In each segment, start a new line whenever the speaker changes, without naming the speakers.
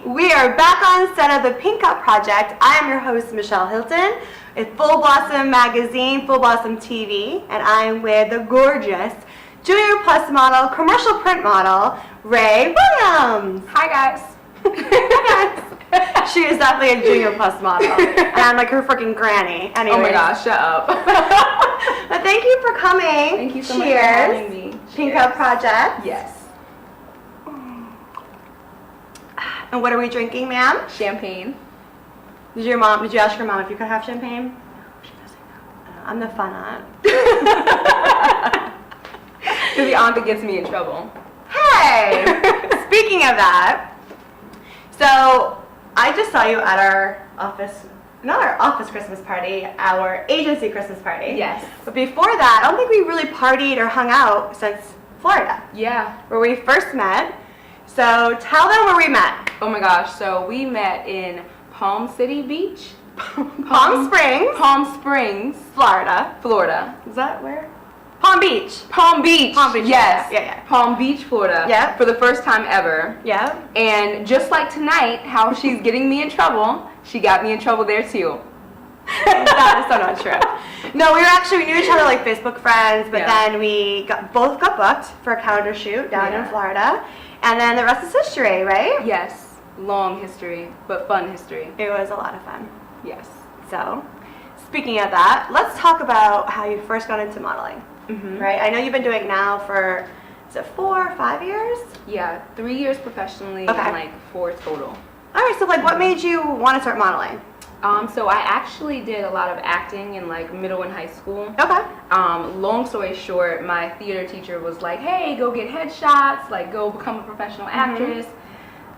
We are back on set of the Pink Up Project. I am your host, Michele Hilton, with Full Blossom Magazine, Full Blossom TV, and I'm with the gorgeous Junior Plus model, commercial print model, Rae Williams.
Hi guys.
She is definitely a Junior Plus model, and I'm like her freaking granny. Anyways.
Oh my gosh, shut up.
But thank you for coming.
Thank you so much for having me.
Pink Up Project.
Yes.
And what are we drinking, ma'am?
Champagne.
Did you ask your mom if you could have champagne? She doesn't know. I'm the fun aunt.
Because the aunt that gets me in trouble.
Hey! Speaking of that, so I just saw you at our office, not our office Christmas party, our agency Christmas party.
Yes.
But before that, I don't think we really partied or hung out since Florida.
Yeah.
Where we first met. So tell them where we met.
Oh my gosh, so we met in Palm City Beach.
Palm Springs.
Palm Springs,
Florida.
Florida.
Is that where? Palm Beach.
Palm Beach.
Palm Beach.
Yes.
Yeah.
Palm Beach, Florida.
Yeah.
For the first time ever.
Yeah.
And just like tonight, how she's getting me in trouble, she got me in trouble there too.
That is so not true. No, we knew each other like Facebook friends, but then we both got booked for a calendar shoot down in Florida, and then the rest is history, right?
Yes, long history, but fun history.
It was a lot of fun.
Yes.
So, speaking of that, let's talk about how you first got into modeling, right? I know you've been doing it now for, is it 4 or 5 years?
Yeah, 3 years professionally and like 4 total.
All right, so like what made you want to start modeling?
So I actually did a lot of acting in like middle and high school.
Okay.
Long story short, my theater teacher was like, hey, go get headshots, like go become a professional actress.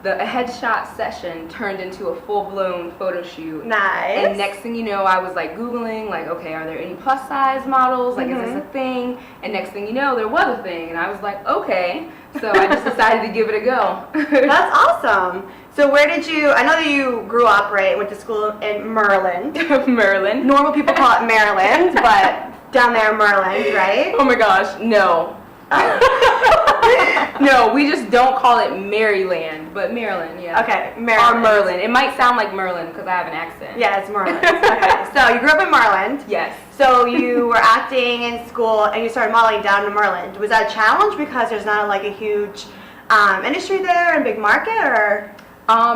The headshot session turned into a full-blown photo shoot.
Nice.
And next thing you know, I was like Googling, like, okay, are there any plus size models? Like, is this a thing? And next thing you know, there was a thing. And I was like, okay. So I just decided to give it a go.
That's awesome. So where did you, I know that you grew up, right, went to school in Maryland.
Maryland.
Normal people call it Maryland, but down there Maryland, right?
Oh my gosh, no. No, we just don't call it Maryland, but Maryland, yeah.
Okay, Maryland.
Or Merlin. It might sound like Merlin because I have an accent.
Yeah, it's Maryland. Okay, so you grew up in Maryland.
Yes.
So you were acting in school and you started modeling down in Maryland. Was that a challenge because there's not like a huge industry there and big market, or?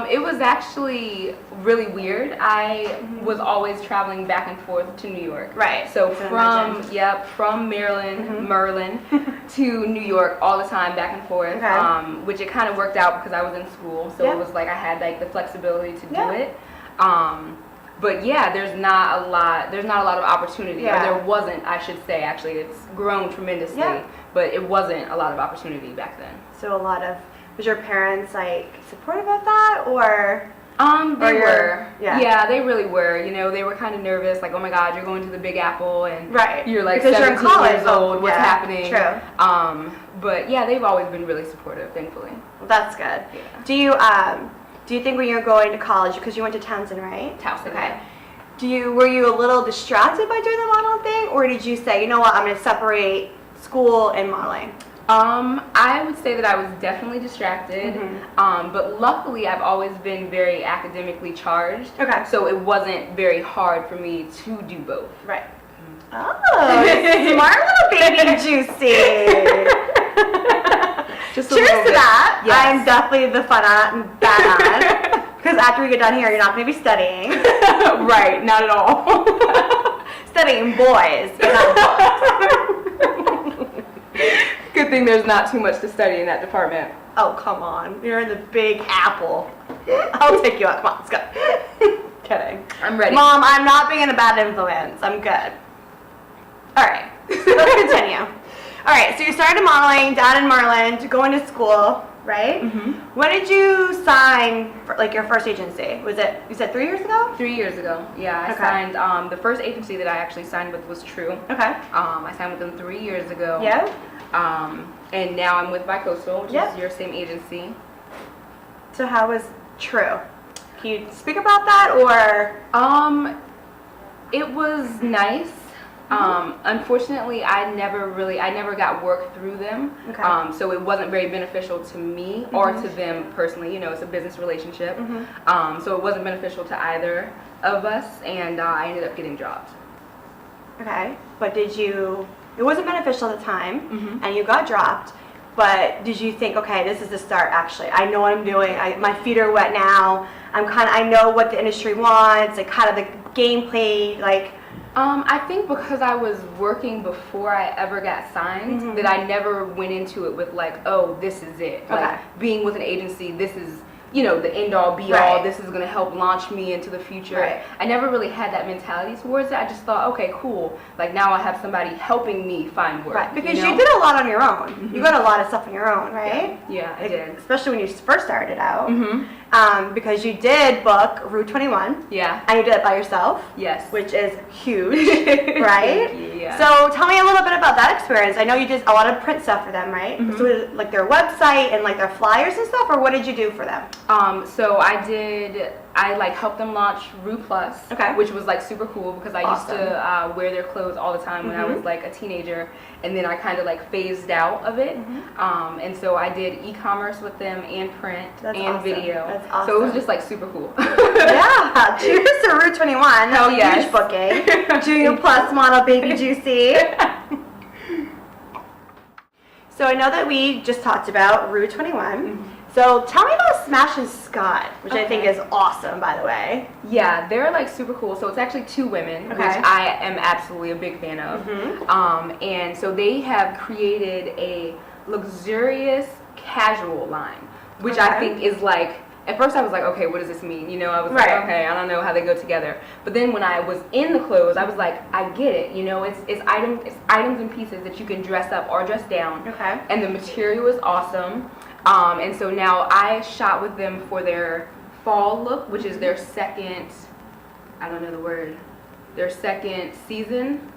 It was actually really weird. I was always traveling back and forth to New York.
Right.
So from Maryland, Merlin, to New York all the time, back and forth.
Okay.
Which it kind of worked out because I was in school, so it was like I had like the flexibility to do it. But yeah, there's not a lot of opportunity. Or there wasn't, I should say. Actually, it's grown tremendously, but it wasn't a lot of opportunity back then.
So was your parents like supportive of that, or?
They were.
Yeah,
they really were. You know, they were kind of nervous, like, oh my God, you're going to the Big Apple, and you're like
because
17
you're in
years old. What's happening?
True.
But yeah, they've always been really supportive, thankfully.
Well, that's good.
Yeah.
Do you think when you were going to college, because you went to Townsend, right?
Townsend.
Okay. Were you a little distracted by doing the modeling thing, or did you say, you know what, I'm going to separate school and modeling?
I would say that I was definitely distracted, but luckily I've always been very academically charged. Okay. So it wasn't very hard for me to do both.
Right. Oh, smart little baby Juicy.
Just
cheers to that.
Yes.
I'm definitely the fun aunt and bad aunt. Because after we get done here, you're not going to be studying.
Right, not at all.
Studying boys, but not books.
Good thing there's not too much to study in that department.
Oh, come on. You're in the Big Apple. I'll take you out. Come on, let's go. Kidding.
I'm ready.
Mom, I'm not being a bad influence. I'm good. All right. Let's continue. All right, so you started modeling down in Maryland, going to school, right? When did you sign for, like, your first agency? Was it, you said 3 years ago?
3 years ago, yeah. I signed, the first agency that I actually signed with was True.
Okay.
I signed with them 3 years ago.
Yeah.
And now I'm with Bicoastal, which is your same agency.
So how was True? Can you speak about that, or?
It was nice. Unfortunately, I never got work through them.
Okay.
So it wasn't very beneficial to me or to them personally. You know, it's a business relationship. So it wasn't beneficial to either of us, and I ended up getting dropped.
Okay, but it wasn't beneficial at the time, and you got dropped, but did you think, okay, this is the start actually, I know what I'm doing, my feet are wet now, I know what the industry wants, like kind of the gameplay, like...
I think because I was working before I ever got signed, that I never went into it with like, oh, this is it.
Okay.
Like being with an agency, this is, you know, the end all be all, this is going to help launch me into the future.
Right.
I never really had that mentality towards it. I just thought, okay, cool. Like now I have somebody helping me find work.
Right, because
you know?
you did a lot on your own. You got a lot of stuff on your own, right?
Yeah, I did.
Especially when you first started out. Because you did book Route 21.
Yeah.
And you did it by yourself.
Yes.
Which is huge, right?
Thank you, yeah.
So tell me a little bit about that experience. I know you did a lot of print stuff for them, right? So was it like their website and like their flyers and stuff, or what did you do for them?
So I like helped them launch Rue Plus, which was like super cool because I used to wear their clothes all the time when I was like a teenager, and then I kind of like phased out of it. And so I did e-commerce with them and print video.
That's awesome.
So it was just like super cool.
Yeah, cheers to Route 21.
Hell yes.
Huge booking. Junior Plus model Baby Juicy. So I know that we just talked about Route 21. So tell me about Smash and Scott, which I think is awesome, by the way.
Yeah, they're like super cool. So it's actually two women, which I am absolutely a big fan of. And so they have created a luxurious casual line, which I think is like, at first I was like, okay, what does this mean? You know, I was like, okay, I don't know how they go together. But then when I was in the clothes, I was like, I get it. You know, it's items and pieces that you can dress up or dress down. And the material is awesome. And so now I shot with them for their fall look, which is their second, I don't know the word, their second season.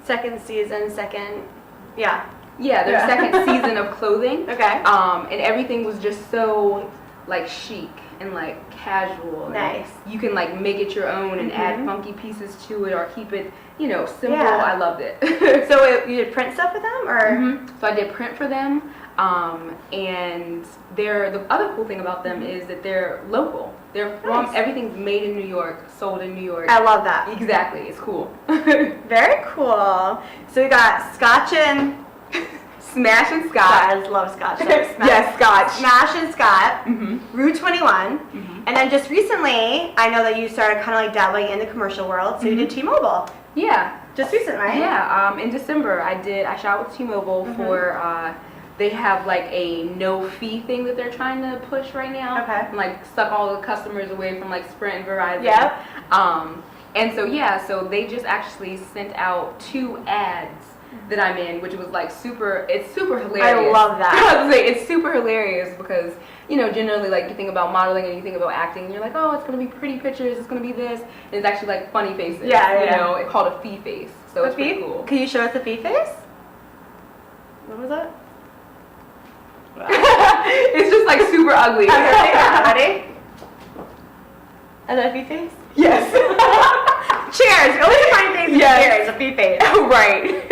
Yeah.
Yeah, their second season of clothing.
Okay.
And everything was just so like chic and like casual.
Nice.
And you can like make it your own and add funky pieces to it or keep it, you know, simple. I loved it.
So you did print stuff for them, or?
So I did print for them. And the other cool thing about them is that they're local. They're from, everything's made in New York, sold in New York.
I love that.
Exactly, it's cool.
Very cool. So we got Scotch and
Smash and Scott.
I love Scotch.
Yes, Scotch.
Smash and Scott, Route 21. And then just recently, I know that you started kind of like dabbling in the commercial world, so you did T-Mobile.
Yeah.
Just recent, right?
Yeah, in December I shot with T-Mobile for, they have like a no fee thing that they're trying to push right now. And like suck all the customers away from like Sprint and Verizon. And so they just actually sent out 2 ads that I'm in, which was like it's super hilarious.
I love that.
It's super hilarious because, you know, generally like you think about modeling and you think about acting and you're like, oh, it's gonna be pretty pictures, it's gonna be this, and it's actually like funny faces. You know, it's called a fee face. So it's pretty cool.
Can you show us the fee face? What was that?
It's just like super ugly.
Ready? And a fee face?
Yes.
Cheers! Always find things. Cheers, a fee face.
Right.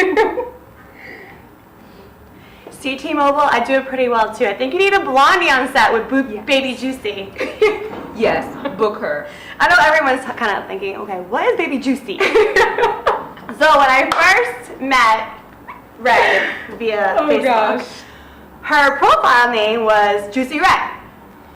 See, T-Mobile, I do it pretty well too. I think you need a blondie on set with Baby Juicy.
Yes, book her.
I know everyone's kind of thinking, okay, what is Baby Juicy? So when I first met Rae via Facebook, her profile name was Juicy Rae.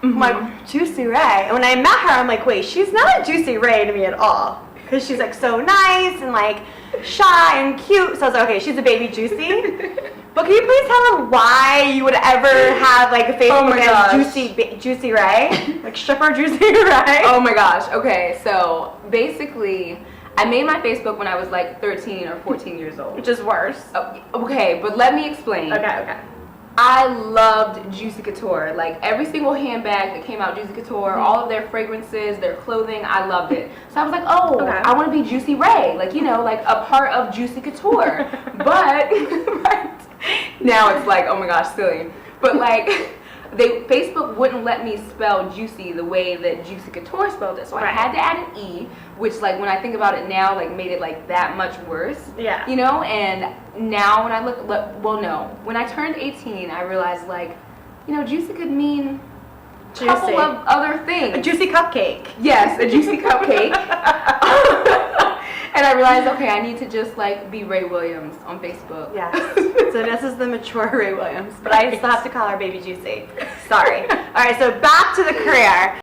I'm like, Juicy Rae. And when I met her, I'm like, wait, she's not a Juicy Rae to me at all. Because she's like so nice and like shy and cute. So I was like, okay, she's a Baby Juicy. But can you please tell her why you would ever have like a Facebook as Juicy Rae? Like stripper Juicy Rae?
Oh my gosh. Okay, so basically, I made my Facebook when I was like 13 or 14 years old.
Which is worse.
Oh, okay, but let me explain.
Okay.
I loved Juicy Couture. Like every single handbag that came out Juicy Couture, all of their fragrances, their clothing, I loved it. So I was like, oh, I want to be Juicy Rae. Like, you know, like a part of Juicy Couture. But now it's like, oh my gosh, silly. But like, Facebook wouldn't let me spell Juicy the way that Juicy Couture spelled it, so I had to add an E, which like when I think about it now, like made it like that much worse.
Yeah.
You know, and now when I when I turned 18, I realized like, you know, Juicy could mean a couple of other things.
A juicy cupcake.
Yes, a juicy cupcake. And I realized, okay, I need to just like be Rae Williams on Facebook.
Yes. So this is the mature Rae Williams, but I still have to call her Baby Juicy. Sorry. All right, so back to the career.